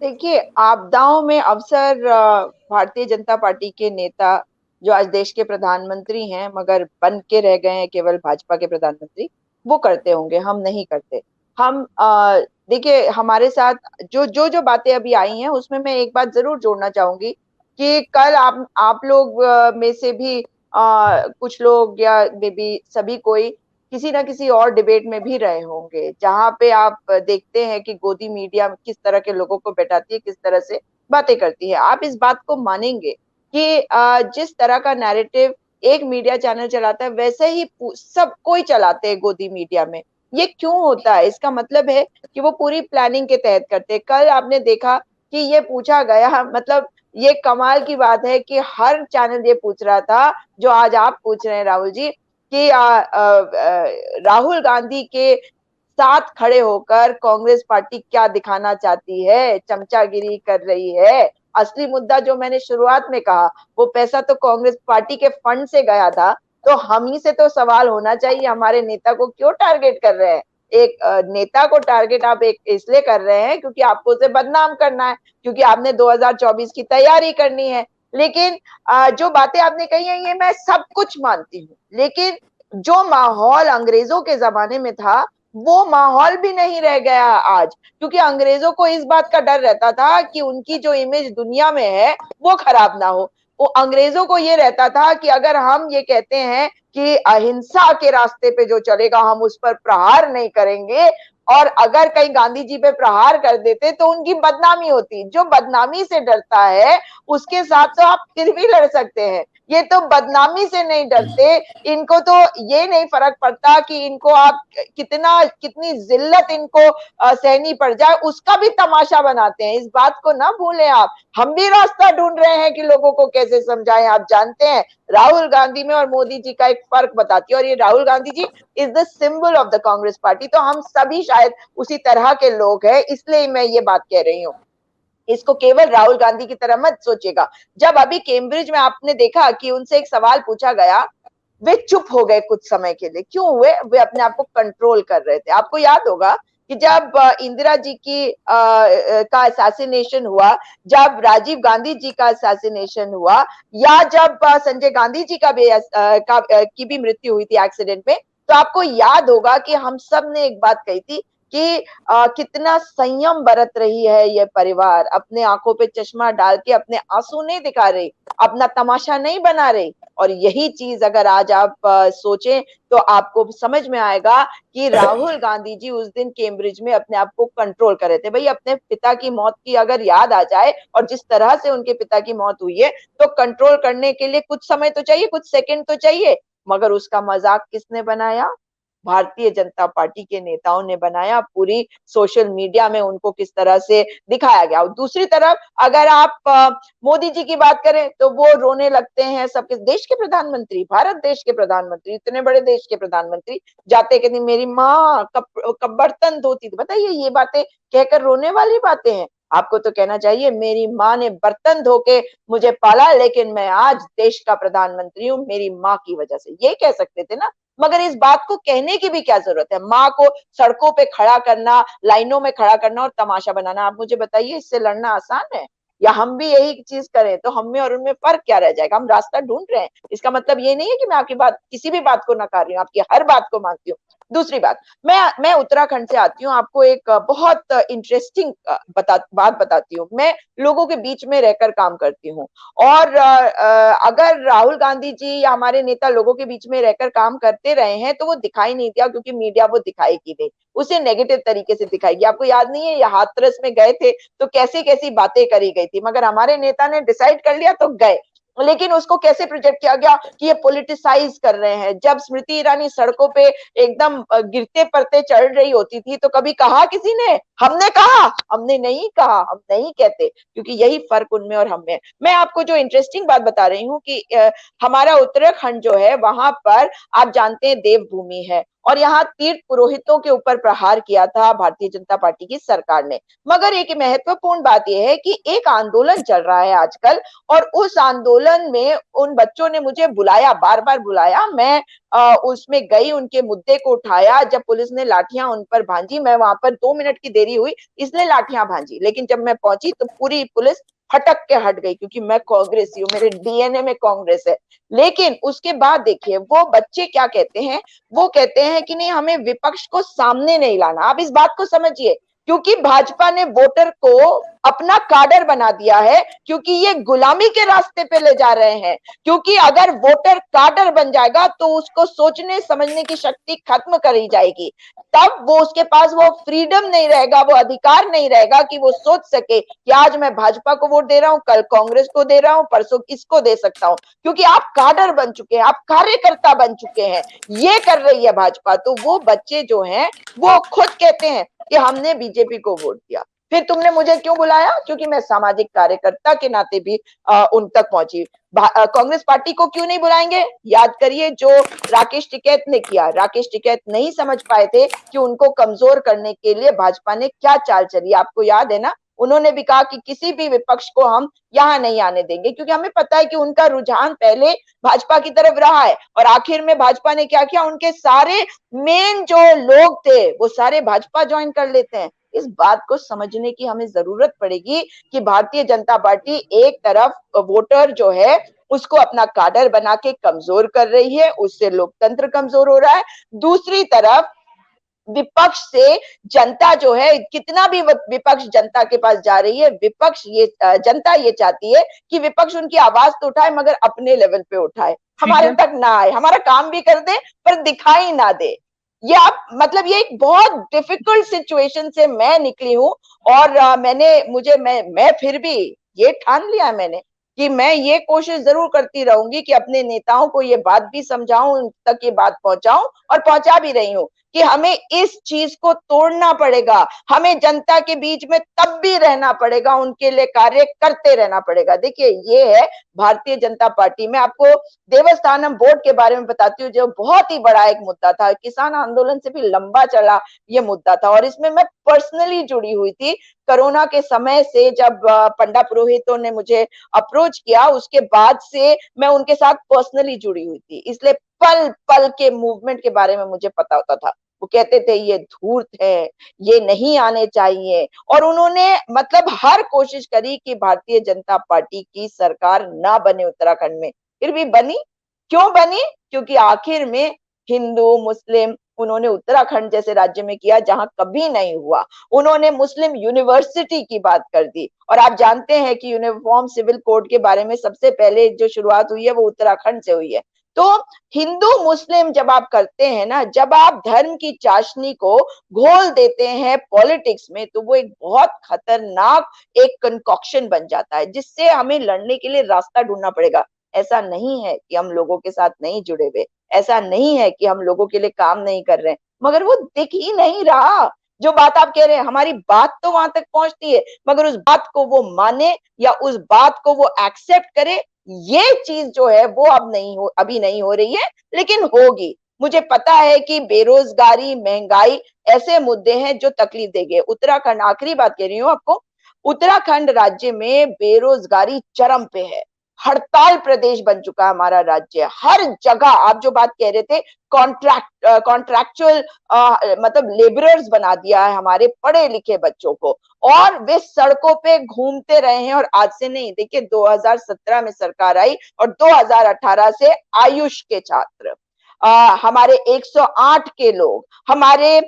देखिए, आपदाओं में अवसर भारतीय जनता पार्टी के नेता जो आज देश के प्रधानमंत्री हैं मगर बन के रह गए हैं केवल भाजपा के प्रधानमंत्री, वो करते होंगे, हम नहीं करते। हम देखिए, हमारे साथ जो जो जो बातें अभी आई हैं उसमें मैं एक बात जरूर जोड़ना चाहूंगी कि कल आप लोग में से भी कुछ लोग या मे बी सभी कोई किसी ना किसी और डिबेट में भी रहे होंगे जहां पे आप देखते हैं कि गोदी मीडिया किस तरह के लोगों को बैठाती है, किस तरह से बातें करती है। आप इस बात को मानेंगे कि जिस तरह का नैरेटिव एक मीडिया चैनल चलाता है वैसे ही सब कोई चलाते हैं गोदी मीडिया में। ये क्यों होता है? इसका मतलब है कि वो पूरी प्लानिंग के तहत करते हैं। कल आपने देखा कि ये पूछा गया, मतलब ये कमाल की बात है कि हर चैनल ये पूछ रहा था जो आज आप पूछ रहे हैं राहुल जी, कि राहुल गांधी के साथ खड़े होकर कांग्रेस पार्टी क्या दिखाना चाहती है, चमचागिरी कर रही है। असली मुद्दा जो मैंने शुरुआत में कहा, वो पैसा तो कांग्रेस पार्टी के फंड से गया था। तो हम ही से तो सवाल होना चाहिए, हमारे नेता को क्यों टारगेट कर रहे हैं? एक नेता को टारगेट आप एक इसलिए कर रहे हैं क्योंकि आपको उसे बदनाम करना है, क्योंकि आपने 2024 की तैयारी करनी है। लेकिन जो बातें आपने कही है ये मैं सब कुछ मानती हूँ, लेकिन जो माहौल अंग्रेजों के जमाने में था वो माहौल भी नहीं रह गया आज, क्योंकि अंग्रेजों को इस बात का डर रहता था कि उनकी जो इमेज दुनिया में है वो खराब ना हो। वो अंग्रेजों को ये रहता था कि अगर हम ये कहते हैं कि अहिंसा के रास्ते पे जो चलेगा हम उस पर प्रहार नहीं करेंगे, और अगर कहीं गांधी जी पे प्रहार कर देते तो उनकी बदनामी होती। जो बदनामी से डरता है उसके साथ तो आप फिर भी लड़ सकते हैं, ये तो बदनामी से नहीं डरते। इनको तो ये नहीं फर्क पड़ता कि इनको आप कितना कितनी जिल्लत इनको सहनी पड़ जाए, उसका भी तमाशा बनाते हैं। इस बात को ना भूलें आप। हम भी रास्ता ढूंढ रहे हैं कि लोगों को कैसे समझाएं। आप जानते हैं राहुल गांधी में और मोदी जी का एक फर्क बताती है, और ये Rahul Gandhi ji is the symbol of the Congress party. तो हम सभी शायद उसी तरह के लोग हैं, इसलिए मैं ये बात कह रही हूँ। इसको केवल राहुल गांधी की तरह मत सोचिएगा। जब अभी कैम्ब्रिज में आपने देखा कि उनसे एक सवाल पूछा गया, वे चुप हो गए कुछ समय के लिए। क्यों हुए? वे अपने आप को कंट्रोल कर रहे थे। आपको याद होगा कि जब इंदिरा जी की का असैसिनेशन हुआ, जब राजीव गांधी जी का असैसिनेशन हुआ, या जब संजय गांधी जी का भी की भी मृत्यु हुई थी एक्सीडेंट में, तो आपको याद होगा कि हम सब ने एक बात कही थी कि कितना संयम बरत रही है ये परिवार, अपने आंखों पे चश्मा डाल के अपने आंसू नहीं दिखा रही, अपना तमाशा नहीं बना रही। और यही चीज अगर आज आप सोचें तो आपको समझ में आएगा कि राहुल गांधी जी उस दिन कैम्ब्रिज में अपने आप को कंट्रोल कर रहे थे। भाई, अपने पिता की मौत की अगर याद आ जाए और जिस तरह से उनके पिता की मौत हुई है, तो कंट्रोल करने के लिए कुछ समय तो चाहिए, कुछ सेकंड तो चाहिए। मगर उसका मजाक किसने बनाया? भारतीय जनता पार्टी के नेताओं ने बनाया। पूरी सोशल मीडिया में उनको किस तरह से दिखाया गया। और दूसरी तरफ अगर आप मोदी जी की बात करें तो वो रोने लगते हैं। सबके देश के प्रधानमंत्री, भारत देश के प्रधानमंत्री, इतने बड़े देश के प्रधानमंत्री जाते कहते मेरी माँ कब बर्तन धोती थी। बताइए, ये बातें कहकर रोने वाली बातें हैं? आपको तो कहना चाहिए मेरी माँ ने बर्तन धो के मुझे पाला, लेकिन मैं आज देश का प्रधानमंत्री हूँ मेरी माँ की वजह से, ये कह सकते थे ना। मगर इस बात को कहने की भी क्या जरूरत है? माँ को सड़कों पे खड़ा करना, लाइनों में खड़ा करना और तमाशा बनाना, आप मुझे बताइए इससे लड़ना आसान है? या हम भी यही चीज करें तो हम में और उनमें फर्क क्या रह जाएगा? हम रास्ता ढूंढ रहे हैं। इसका मतलब ये नहीं है कि मैं आपकी बात, किसी भी बात को नकार रही हूँ, आपकी हर बात को मानती हूँ। दूसरी बात, मैं उत्तराखंड से आती हूँ, आपको एक बहुत इंटरेस्टिंग बात बताती हूँ। मैं लोगों के बीच में रहकर काम करती हूँ, और अगर राहुल गांधी जी या हमारे नेता लोगों के बीच में रहकर काम करते रहे हैं तो वो दिखाई नहीं दिया, क्योंकि मीडिया वो दिखाएगी नहीं, उसे नेगेटिव तरीके से दिखाएगी। आपको याद नहीं है, ये हाथरस में गए थे तो कैसी कैसी बातें करी गई थी, मगर हमारे नेता ने डिसाइड कर लिया तो गए। लेकिन उसको कैसे प्रोजेक्ट किया गया कि ये पॉलिटिसाइज कर रहे हैं। जब स्मृति ईरानी सड़कों पे एकदम गिरते पड़ते चढ़ रही होती थी तो कभी कहा किसी ने? हमने कहा? हमने नहीं कहा, हम नहीं कहते, क्योंकि यही फर्क उनमें और हम में। मैं आपको जो इंटरेस्टिंग बात बता रही हूँ कि हमारा उत्तराखंड जो है वहां पर आप जानते हैं देवभूमि है, और यहाँ तीर्थ पुरोहितों के ऊपर प्रहार किया था भारतीय जनता पार्टी की सरकार ने। मगर एक महत्वपूर्ण बात यह है कि एक आंदोलन चल रहा है आजकल, और उस आंदोलन में उन बच्चों ने मुझे बुलाया, बार बार बुलाया, मैं उसमें गई, उनके मुद्दे को उठाया। जब पुलिस ने लाठियां उन पर भांजी, मैं वहां पर 2 मिनट की देरी हुई इसलिए लाठियां भांजी, लेकिन जब मैं पहुंची तो पूरी पुलिस हटक के हट गई, क्योंकि मैं कांग्रेसी हूँ, मेरे डीएनए में कांग्रेस है। लेकिन उसके बाद देखिए वो बच्चे क्या कहते हैं, वो कहते हैं कि नहीं, हमें विपक्ष को सामने नहीं लाना। आप इस बात को समझिए, क्योंकि भाजपा ने वोटर को अपना काडर बना दिया है, क्योंकि ये गुलामी के रास्ते पे ले जा रहे हैं। क्योंकि अगर वोटर काडर बन जाएगा तो उसको सोचने समझने की शक्ति खत्म करी जाएगी, तब वो, उसके पास वो फ्रीडम नहीं रहेगा, वो अधिकार नहीं रहेगा कि वो सोच सके कि आज मैं भाजपा को वोट दे रहा हूं, कल कांग्रेस को दे रहा हूं, परसों किसको दे सकता हूं, क्योंकि आप काडर बन चुके हैं, आप कार्यकर्ता बन चुके हैं। ये कर रही है भाजपा। तो वो बच्चे जो हैं वो खुद कहते हैं कि हमने बीजेपी को वोट दिया। फिर तुमने मुझे क्यों बुलाया? क्योंकि मैं सामाजिक कार्यकर्ता के नाते भी उन तक पहुंची। कांग्रेस पार्टी को क्यों नहीं बुलाएंगे? याद करिए जो राकेश टिकैत ने किया। राकेश टिकैत नहीं समझ पाए थे कि उनको कमजोर करने के लिए भाजपा ने क्या चाल चली। आपको याद है ना, उन्होंने भी कहा कि किसी भी विपक्ष को हम यहाँ नहीं आने देंगे, क्योंकि हमें पता है कि उनका रुझान पहले भाजपा की तरफ रहा है। और आखिर में भाजपा ने क्या किया, उनके सारे मेन जो लोग थे वो सारे भाजपा ज्वाइन कर लेते हैं। इस बात को समझने की हमें जरूरत पड़ेगी कि भारतीय जनता पार्टी एक तरफ वोटर जो है उसको अपना काडर बना के कमजोर कर रही है, उससे लोकतंत्र कमजोर हो रहा है। दूसरी तरफ विपक्ष से जनता जो है, कितना भी विपक्ष जनता के पास जा रही है, विपक्ष ये जनता ये चाहती है कि विपक्ष उनकी आवाज तो उठाए मगर अपने लेवल पे उठाए, ठीक हमारे है। तक ना आए, हमारा काम भी कर दे पर दिखाई ना दे। ये आप मतलब ये एक बहुत डिफिकल्ट सिचुएशन से मैं निकली हूं। और मैं फिर भी ये ठान लिया है मैंने कि मैं ये कोशिश जरूर करती रहूंगी कि अपने नेताओं को ये बात भी समझाऊं, उन तक ये बात पहुंचाऊं, और पहुंचा भी रही हूं कि हमें इस चीज को तोड़ना पड़ेगा। हमें जनता के बीच में तब भी रहना पड़ेगा, उनके लिए कार्य करते रहना पड़ेगा। देखिए ये है भारतीय जनता पार्टी में। आपको देवस्थानम बोर्ड के बारे में बताती हूँ, जो बहुत ही बड़ा एक मुद्दा था, किसान आंदोलन से भी लंबा चला ये मुद्दा था, और इसमें मैं पर्सनली जुड़ी हुई थी। कोरोना के समय से जब पंडा पुरोहितों ने मुझे अप्रोच किया, उसके बाद से मैं उनके साथ पर्सनली जुड़ी हुई थी, इसलिए पल पल के मूवमेंट के बारे में मुझे पता होता था। वो कहते थे ये धूर्त है, ये नहीं आने चाहिए, और उन्होंने मतलब हर कोशिश करी कि भारतीय जनता पार्टी की सरकार ना बने उत्तराखंड में। फिर भी बनी। क्यों बनी? क्योंकि आखिर में हिंदू मुस्लिम, उन्होंने उत्तराखंड जैसे राज्य में किया जहां कभी नहीं हुआ। उन्होंने मुस्लिम यूनिवर्सिटी की बात कर दी, और आप जानते हैं कि यूनिफॉर्म सिविल कोड के बारे में सबसे पहले जो शुरुआत हुई है वो उत्तराखंड से हुई है। तो हिंदू मुस्लिम जब आप करते हैं ना, जब आप धर्म की चाशनी को घोल देते हैं पॉलिटिक्स में, तो वो एक बहुत खतरनाक एक कंकॉक्शन बन जाता है, जिससे हमें लड़ने के लिए रास्ता ढूंढना पड़ेगा। ऐसा नहीं है कि हम लोगों के साथ नहीं जुड़े हुए, ऐसा नहीं है कि हम लोगों के लिए काम नहीं कर रहे हैं, मगर वो दिख ही नहीं रहा। जो बात आप कह रहे हैं, हमारी बात तो वहां तक पहुंचती है, मगर उस बात को वो माने या उस बात को वो एक्सेप्ट करे, ये चीज जो है वो अभी नहीं हो रही है, लेकिन होगी। मुझे पता है कि बेरोजगारी, महंगाई ऐसे मुद्दे हैं जो तकलीफ देंगे। उत्तराखंड, आखिरी बात कह रही हूँ आपको, उत्तराखंड राज्य में बेरोजगारी चरम पे है। हड़ताल प्रदेश बन चुका है हमारा राज्य। हर जगह आप जो बात कह रहे थे, कॉन्ट्रैक्चुअल मतलब लेबरर्स बना दिया है हमारे पढ़े लिखे बच्चों को, और वे सड़कों पे घूमते रहे हैं। और आज से नहीं, देखिए 2017 में सरकार आई और 2018 से आयुष के छात्र, हमारे 108 के लोग, हमारे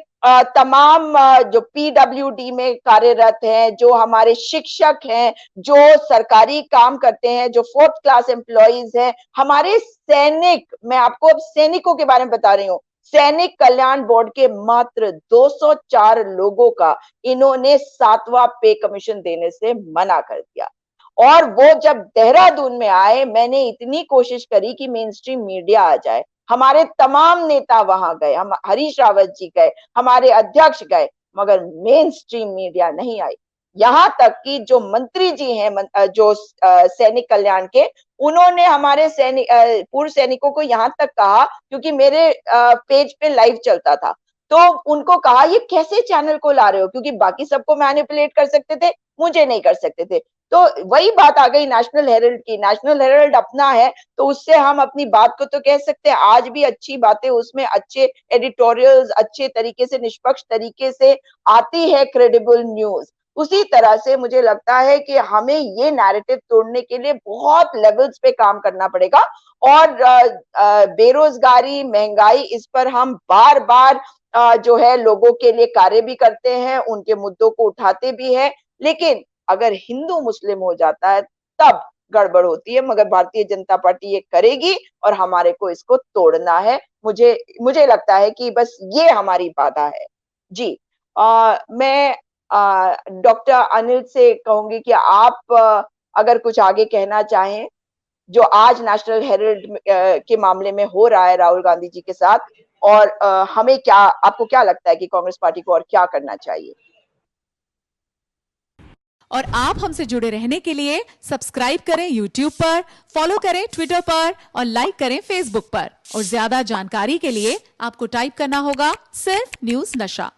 तमाम जो पीडब्ल्यूडी में कार्यरत हैं, जो हमारे शिक्षक हैं, जो सरकारी काम करते हैं, जो 4th क्लास एम्प्लॉइज हैं, हमारे सैनिक, मैं आपको अब सैनिकों के बारे में बता रही हूँ। सैनिक कल्याण बोर्ड के मात्र 204 लोगों का इन्होंने 7वां पे कमीशन देने से मना कर दिया। और वो जब देहरादून में आए, मैंने इतनी कोशिश करी कि मेन स्ट्रीम मीडिया आ जाए, हमारे तमाम नेता वहां गए, हम हरीश रावत जी गए, हमारे अध्यक्ष गए, मगर मेन स्ट्रीम मीडिया नहीं आई। यहाँ तक कि जो मंत्री जी हैं जो सैनिक कल्याण के, उन्होंने हमारे सैनिक पूर्व सैनिकों को यहाँ तक कहा, क्योंकि मेरे पेज पे लाइव चलता था, तो उनको कहा ये कैसे चैनल को ला रहे हो, क्योंकि बाकी सबको मैनिपुलेट कर सकते थे, मुझे नहीं कर सकते थे। तो वही बात आ गई नेशनल हेराल्ड की। नेशनल हेराल्ड अपना है तो उससे हम अपनी बात को तो कह सकते हैं। आज भी अच्छी बातें उसमें, अच्छे एडिटोरियल्स, अच्छे तरीके से, निष्पक्ष तरीके से आती है क्रेडिबल न्यूज। उसी तरह से मुझे लगता है कि हमें ये नैरेटिव तोड़ने के लिए बहुत लेवल्स पे काम करना पड़ेगा। और बेरोजगारी, महंगाई, इस पर हम बार बार जो है लोगों के लिए कार्य भी करते हैं, उनके मुद्दों को उठाते भी हैं, लेकिन अगर हिंदू मुस्लिम हो जाता है तब गड़बड़ होती है। मगर भारतीय जनता पार्टी ये करेगी और हमारे को इसको तोड़ना है। मुझे लगता है कि बस ये हमारी बाधा है। जी। मैं डॉक्टर अनिल से कहूंगी कि आप अगर कुछ आगे कहना चाहें, जो आज नेशनल हेराल्ड के मामले में हो रहा है राहुल गांधी जी के साथ, और हमें क्या, आपको क्या लगता है कि कांग्रेस पार्टी को और क्या करना चाहिए? और आप हमसे जुड़े रहने के लिए सब्सक्राइब करें YouTube पर, फॉलो करें ट्विटर पर और लाइक करें Facebook पर। और ज्यादा जानकारी के लिए आपको टाइप करना होगा सिर्फ न्यूज नशा।